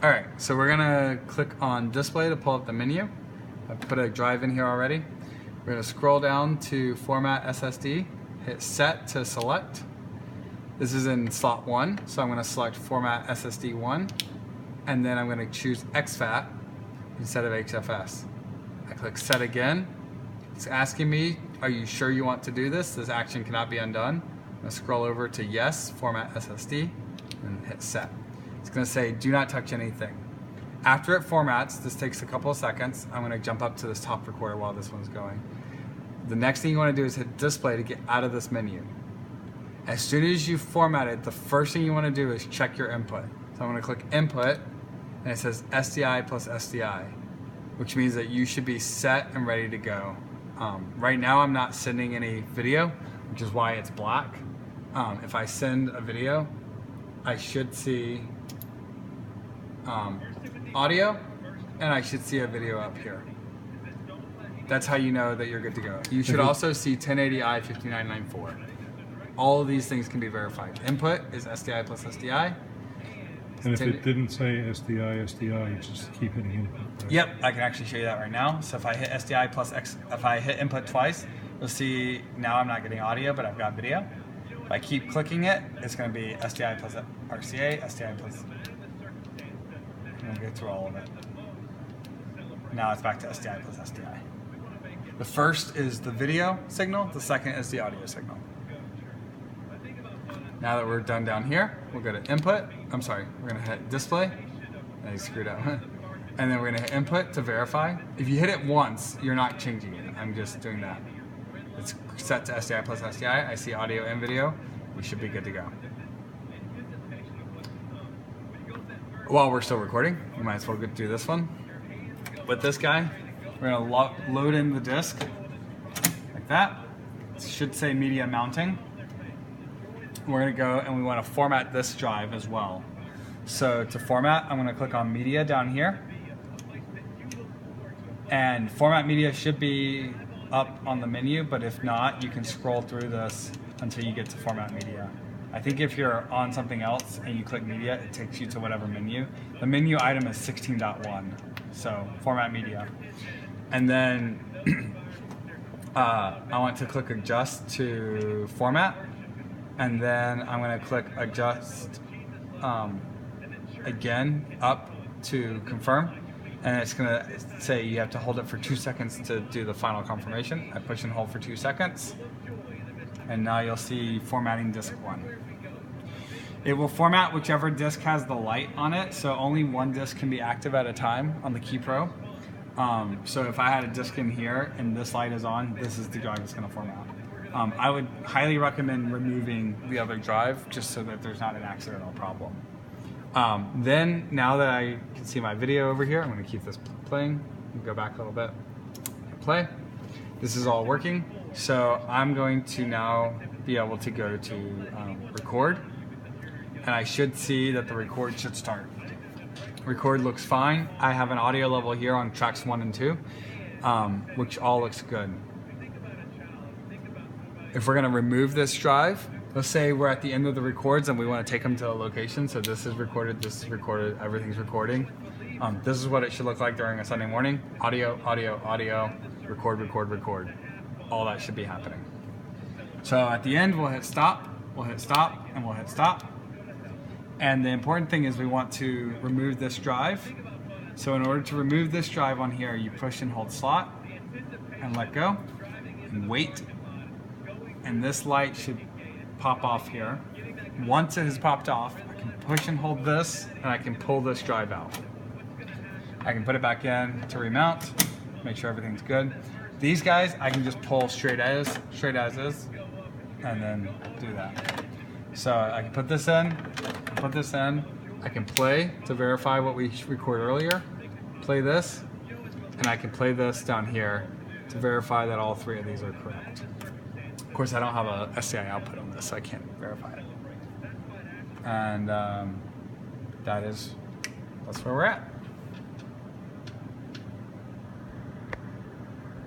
All right, so we're gonna click on display to pull up the menu. I've put a drive in here already. We're gonna scroll down to format SSD, hit set to select. This is in slot 1, so I'm gonna select format SSD 1, and then I'm gonna choose exFAT instead of HFS. I click set again. It's asking me, are you sure you want to do this? This action cannot be undone. I'm gonna scroll over to yes, format SSD, and hit set. It's gonna say, do not touch anything. After it formats, this takes a couple of seconds. I'm gonna jump up to this top recorder while this one's going. The next thing you wanna do is hit display to get out of this menu. As soon as you format it, the first thing you wanna do is check your input. So I'm gonna click input, and it says SDI plus SDI, which means that you should be set and ready to go. Right now I'm not sending any video, which is why it's black. If I send a video, I should see audio, and I should see a video up here. That's how you know that you're good to go. You should also see 1080i 5994. All of these things can be verified. Input is SDI plus SDI. And if it didn't say SDI, SDI, you just keep hitting input. Right? Yep, I can actually show you that right now. So if I hit SDI plus X, if I hit input twice, you'll see now I'm not getting audio, but I've got video. If I keep clicking it, it's going to be SDI plus RCA, SDI plus. I'm going to go through all of it. Now it's back to SDI plus SDI. The first is the video signal, the second is the audio signal. Now that we're done down here, we'll go to input. I'm sorry, we're going to hit display. I screwed up. And then we're going to hit input to verify. If you hit it once, you're not changing it. I'm just doing that. It's set to SDI plus SDI. I see audio and video. We should be good to go. While we're still recording, we might as well do this one. With this guy, we're going to load in the disk like that. It should say media mounting. We're going to go and we want to format this drive as well. So to format, I'm going to click on media down here. And format media should be up on the menu, but if not, you can scroll through this until you get to format media. I think if you're on something else and you click media, it takes you to whatever menu. The menu item is 16.1, so format media. And then I want to click adjust to format, and then I'm going to click adjust again up to confirm. And it's going to say you have to hold it for 2 seconds to do the final confirmation. I push and hold for 2 seconds. And now you'll see formatting disk 1. It will format whichever disk has the light on it, so only one disk can be active at a time on the KeyPro. So if I had a disk in here and this light is on, this is the drive that's going to format. I would highly recommend removing the other drive just so that there's not an accidental problem. Then, now that I can see my video over here, I'm going to keep this playing. Go back a little bit. Play. This is all working. So I'm going to now be able to go to record. And I should see that the record should start. Record looks fine. I have an audio level here on tracks 1 and 2, which all looks good. If we're going to remove this drive, let's say we're at the end of the records and we want to take them to a location. So this is recorded, everything's recording. This is what it should look like during a Sunday morning. Audio, audio, audio, record, record, record. All that should be happening. So at the end, we'll hit stop, and we'll hit stop. And the important thing is we want to remove this drive. So in order to remove this drive on here, you push and hold slot and let go and wait. And this light should pop off here. Once it has popped off, I can push and hold this, and I can pull this drive out. I can put it back in to remount, make sure everything's good. These guys, I can just pull straight as is, and then do that. So I can put this in, I can play to verify what we recorded earlier, play this, and I can play this down here to verify that all 3 of these are correct. Of course, I don't have a SDI output on this, so I can't verify it. And that's where we're at.